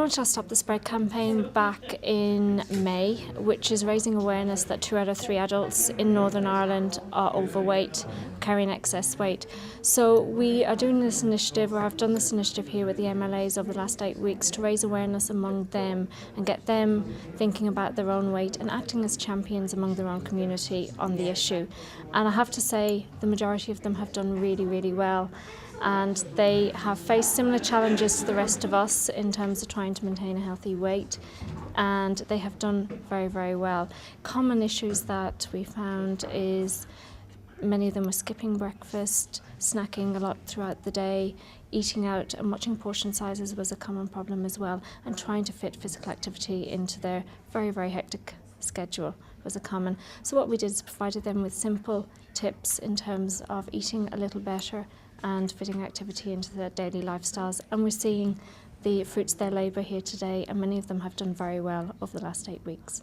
launched our Stop the Spread campaign back in May, which is raising awareness that 2 out of 3 adults in Northern Ireland are overweight, carrying excess weight. So we are doing this initiative, or have done this initiative here with the MLAs over the last 8 weeks to raise awareness among them and get them thinking about their own weight and acting as champions among their own community on the issue. And I have to say the majority of them have done really, really well. And they have faced similar challenges to the rest of us in terms of trying to maintain a healthy weight, and they have done very, very well. Common issues that we found is many of them were skipping breakfast, snacking a lot throughout the day, eating out and watching portion sizes was a common problem as well, and trying to fit physical activity into their very, very hectic schedule was a common. So what we did is provided them with simple tips in terms of eating a little better and fitting activity into their daily lifestyles, and we're seeing the fruits of their labour here today, and many of them have done very well over the last 8 weeks.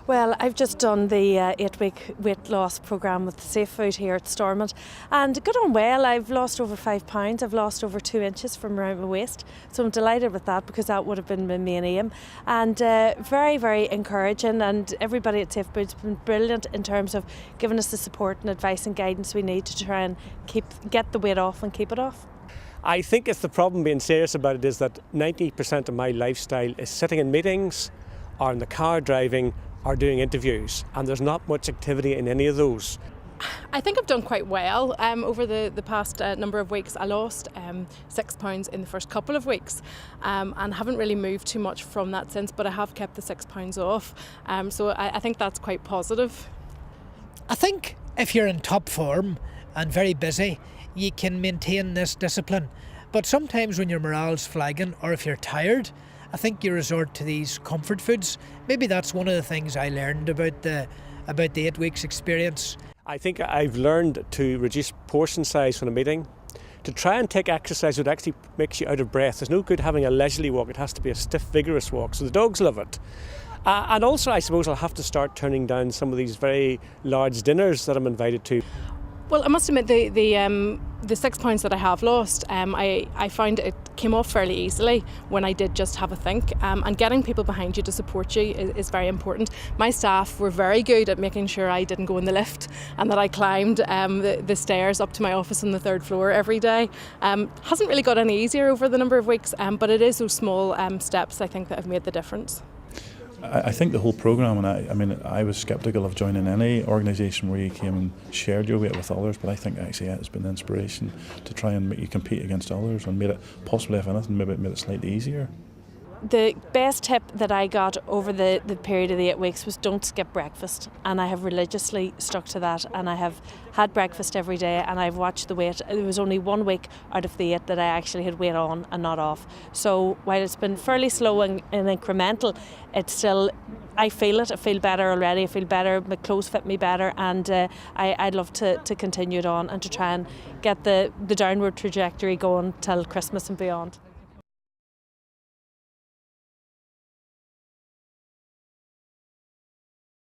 Well, I've just done the 8-week weight loss programme with safefood here at Stormont, and got on well. I've lost over 5 pounds. I've lost over 2 inches from around my waist, so I'm delighted with that because that would have been my main aim. And very, very encouraging, and everybody at Safefood's been brilliant in terms of giving us the support and advice and guidance we need to try and get the weight off and keep it off. I think it's the problem, being serious about it, is that 90% of my lifestyle is sitting in meetings or in the car driving or doing interviews, and there's not much activity in any of those. I think I've done quite well over the past number of weeks. I lost 6 pounds in the first couple of weeks and haven't really moved too much from that since, but I have kept the 6 pounds off, so I think that's quite positive. I think if you're in top form and very busy, you can maintain this discipline, but sometimes when your morale's flagging or if you're tired, I think you resort to these comfort foods. Maybe that's one of the things I learned about the 8 weeks experience. I think I've learned to reduce portion size when I'm eating, to try and take exercise that actually makes you out of breath. There's no good having a leisurely walk, it has to be a stiff, vigorous walk, so the dogs love it. And also I suppose I'll have to start turning down some of these very large dinners that I'm invited to. Well, I must admit the 6 pounds that I have lost, I found it came off fairly easily when I did just have a think, and getting people behind you to support you is very important. My staff were very good at making sure I didn't go in the lift and that I climbed the stairs up to my office on the 3rd floor every day. Hasn't really got any easier over the number of weeks, but it is those small steps I think that have made the difference. I think the whole programme, and I was sceptical of joining any organisation where you came and shared your weight with others, but I think actually it's been an inspiration to try and make you compete against others and made it, possibly if anything, maybe it made it slightly easier. The best tip that I got over the period of the 8 weeks was don't skip breakfast, and I have religiously stuck to that, and I have had breakfast every day, and I've watched the weight. There was only 1 week out of the 8 that I actually had weight on and not off. So while it's been fairly slow and incremental, it's still, I feel it. I feel better already. I feel better. My clothes fit me better, and I'd love to continue it on and to try and get the downward trajectory going till Christmas and beyond.